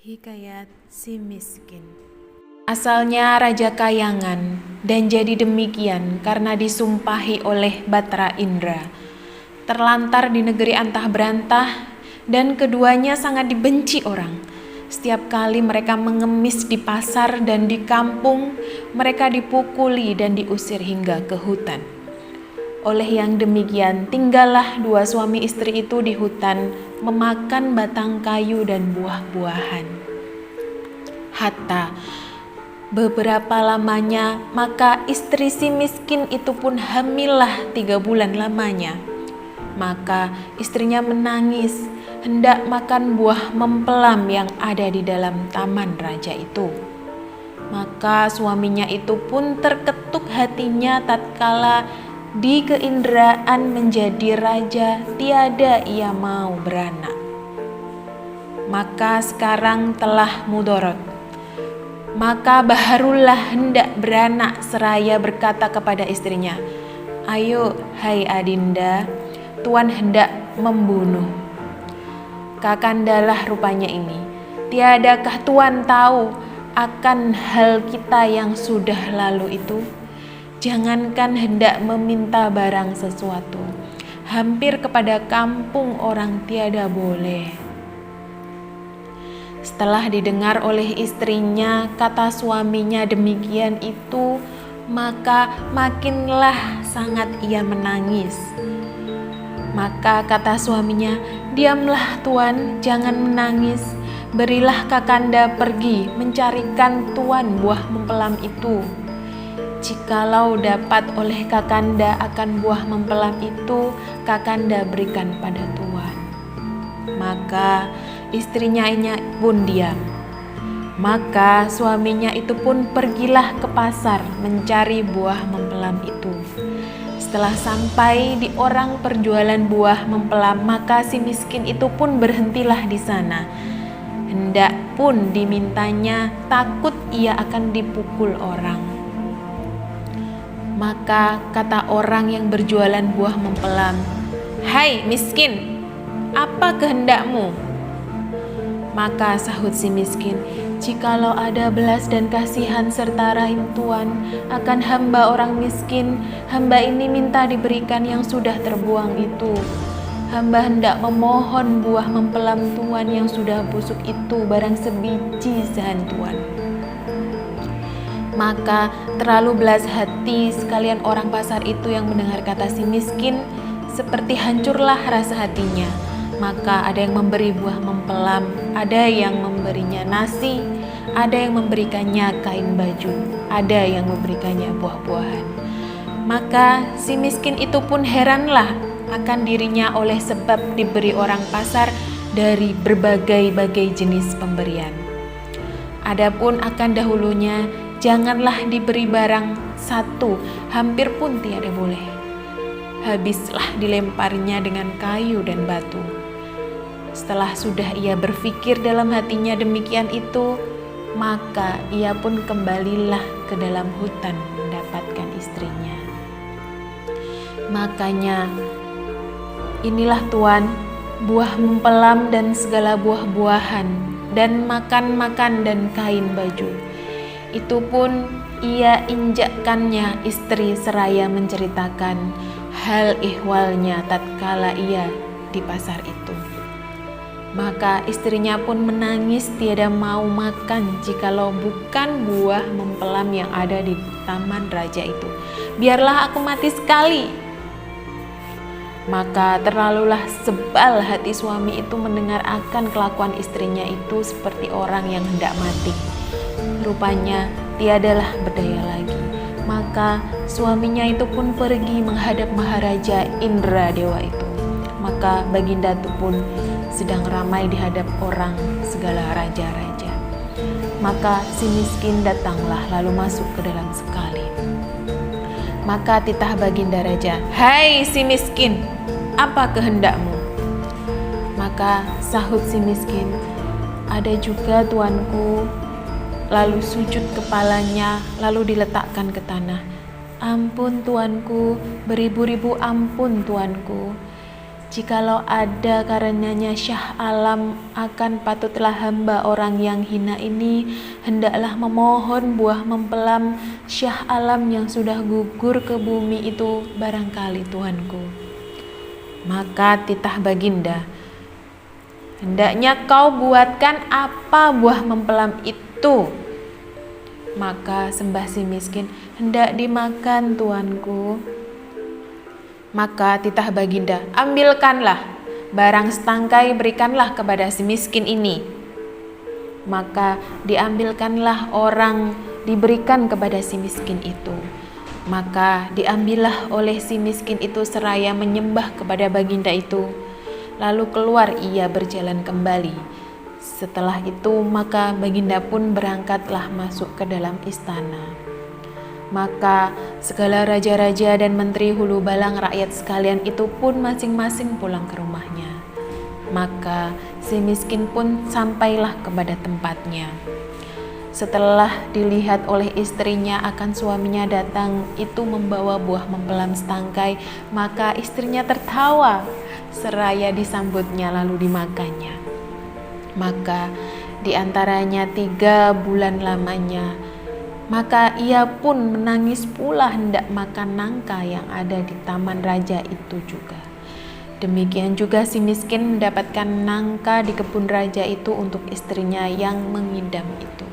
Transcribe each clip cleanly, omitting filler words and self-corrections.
Hikayat si miskin. Asalnya Raja Kayangan, dan jadi demikian karena disumpahi oleh Batra Indra. Terlantar di negeri antah berantah, dan keduanya sangat dibenci orang. Setiap kali mereka mengemis di pasar dan di kampung, mereka dipukuli dan diusir hingga ke hutan. Oleh yang demikian, tinggallah dua suami istri itu di hutan, memakan batang kayu dan buah-buahan. Hatta beberapa lamanya, maka istri si miskin itu pun hamillah 3 bulan lamanya. Maka istrinya menangis, hendak makan buah mempelam yang ada di dalam taman raja itu. Maka suaminya itu pun terketuk hatinya tatkala di keinderaan menjadi raja tiada ia mau beranak. Maka sekarang telah mudorot. Maka baharulah hendak beranak seraya berkata kepada istrinya, "Ayo, hai Adinda, Tuan hendak membunuh." Kakandalah rupanya ini, "Tiadakah Tuan tahu akan hal kita yang sudah lalu itu? Jangankan hendak meminta barang sesuatu, hampir kepada kampung orang tiada boleh." Setelah didengar oleh istrinya kata suaminya demikian itu, maka makinlah sangat ia menangis. Maka kata suaminya, "Diamlah Tuan, jangan menangis. Berilah Kakanda pergi mencarikan Tuan buah mempelam itu. Jikalau dapat oleh Kakanda akan buah mempelam itu, Kakanda berikan pada Tuan." Maka istrinya pun diam. Maka suaminya itu pun pergilah ke pasar mencari buah mempelam itu. Setelah sampai di orang perjualan buah mempelam, maka si miskin itu pun berhentilah di sana. Hendak pun dimintanya, takut ia akan dipukul orang. Maka kata orang yang berjualan buah mempelam, "Hai miskin, apa kehendakmu?" Maka sahut si miskin, "Jikalau ada belas dan kasihan serta rahim Tuan akan hamba orang miskin, hamba ini minta diberikan yang sudah terbuang itu. Hamba hendak memohon buah mempelam Tuan yang sudah busuk itu barang sebiji sahan Tuan." Maka terlalu belas hati sekalian orang pasar itu yang mendengar kata si miskin, seperti hancurlah rasa hatinya. Maka ada yang memberi buah mempelam, ada yang memberinya nasi, ada yang memberikannya kain baju, ada yang memberikannya buah-buahan. Maka si miskin itu pun heranlah akan dirinya oleh sebab diberi orang pasar dari berbagai-bagai jenis pemberian. Adapun akan dahulunya, janganlah diberi barang satu, hampir pun tiada boleh. Habislah dilemparnya dengan kayu dan batu. Setelah sudah ia berpikir dalam hatinya demikian itu, maka ia pun kembalilah ke dalam hutan mendapatkan istrinya. Makanya, inilah Tuan, buah mempelam dan segala buah-buahan, dan makan-makan dan kain baju. Itu pun ia injakkannya istri seraya menceritakan hal ihwalnya tatkala ia di pasar itu. Maka istrinya pun menangis tiada mau makan jikalau bukan buah mempelam yang ada di taman raja itu. "Biarlah aku mati sekali." Maka terlalulah sebal hati suami itu mendengar akan kelakuan istrinya itu seperti orang yang hendak mati. Rupanya tiadalah berdaya lagi. Maka suaminya itu pun pergi menghadap Maharaja Indra Dewa itu. Maka Baginda itu pun sedang ramai di hadap orang segala raja-raja. Maka si miskin datanglah lalu masuk ke dalam sekali. Maka titah Baginda Raja, "Hai si miskin, apa kehendakmu?" Maka sahut si miskin, "Ada juga tuanku." Lalu sujud kepalanya, lalu diletakkan ke tanah. "Ampun tuanku, beribu-ribu ampun tuanku. Jikalau ada karenanya Syah Alam, akan patutlah hamba orang yang hina ini hendaklah memohon buah mempelam Syah Alam yang sudah gugur ke bumi itu barangkali Tuanku. Maka titah baginda, hendaknya kau buatkan apa buah mempelam itu? Maka sembah si miskin, hendak dimakan Tuanku. Maka titah baginda, ambilkanlah barang setangkai, berikanlah kepada si miskin ini. Maka diambilkanlah orang, diberikan kepada si miskin itu. Maka diambillah oleh si miskin itu seraya menyembah kepada baginda itu. Lalu keluar ia berjalan kembali. Setelah itu maka baginda pun berangkatlah masuk ke dalam istana. Maka segala raja-raja dan menteri hulu balang rakyat sekalian itu pun masing-masing pulang ke rumahnya. Maka si miskin pun sampailah kepada tempatnya. Setelah dilihat oleh istrinya akan suaminya datang itu membawa buah mempelam setangkai, maka istrinya tertawa seraya disambutnya lalu dimakannya. Maka diantaranya 3 bulan lamanya, maka ia pun menangis pula hendak makan nangka yang ada di taman raja itu juga. Demikian juga si miskin mendapatkan nangka di kebun raja itu untuk istrinya yang mengidam itu.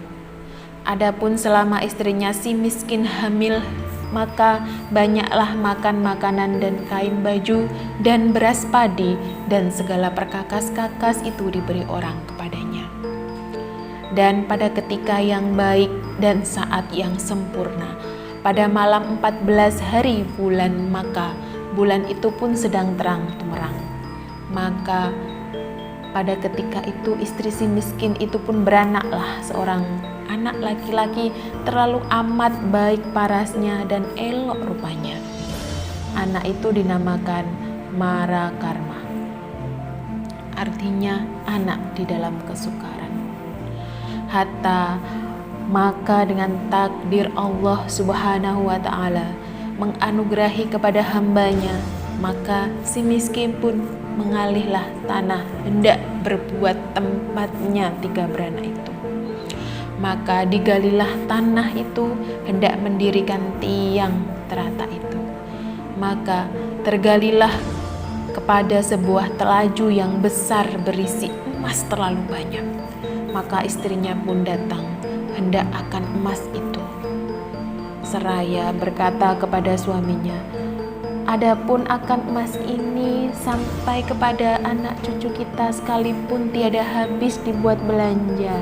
Adapun selama istrinya si miskin hamil, maka banyaklah makan makanan dan kain baju dan beras padi dan segala perkakas-kakas itu diberi orang kepadanya. Dan pada ketika yang baik dan saat yang sempurna, pada malam 14 hari bulan, maka bulan itu pun sedang terang temerang. Maka pada ketika itu istri si miskin itu pun beranaklah seorang anak laki-laki, terlalu amat baik parasnya dan elok rupanya. Anak itu dinamakan Marakarma, artinya anak di dalam kesukaran. Hatta maka dengan takdir Allah Subhanahu wa ta'ala menganugerahi kepada hambanya, maka si miskin pun mengalihlah tanah hendak berbuat tempatnya 3 beranak itu. Maka digalilah tanah itu hendak mendirikan tiang terata itu. Maka tergalilah kepada sebuah telaju yang besar berisi emas terlalu banyak. Maka istrinya pun datang hendak akan emas itu. Seraya berkata kepada suaminya, adapun akan emas ini sampai kepada anak cucu kita sekalipun tiada habis dibuat belanja.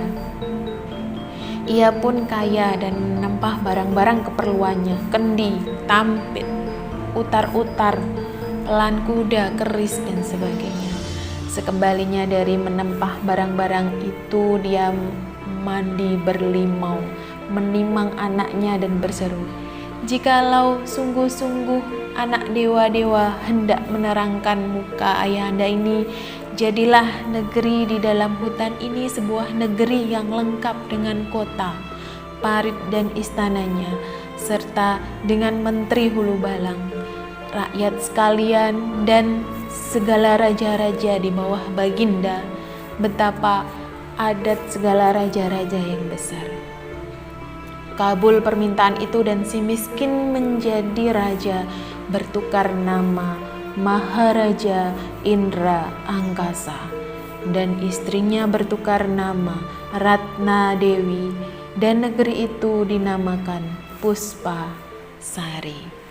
Ia pun kaya dan menempah barang-barang keperluannya, kendi, tampit, utar-utar, pelan kuda, keris, dan sebagainya. Sekembalinya dari menempah barang-barang itu, dia mandi berlimau, menimang anaknya dan berseru, jikalau sungguh-sungguh anak dewa-dewa hendak menerangkan muka ayahanda ini, jadilah negeri di dalam hutan ini sebuah negeri yang lengkap dengan kota, parit dan istananya, serta dengan menteri hulu balang, rakyat sekalian dan segala raja-raja di bawah baginda, betapa adat segala raja-raja yang besar. Kabul permintaan itu dan si miskin menjadi raja, bertukar nama Maharaja Indra Angkasa, dan istrinya bertukar nama Ratna Dewi, dan negeri itu dinamakan Puspa Sari.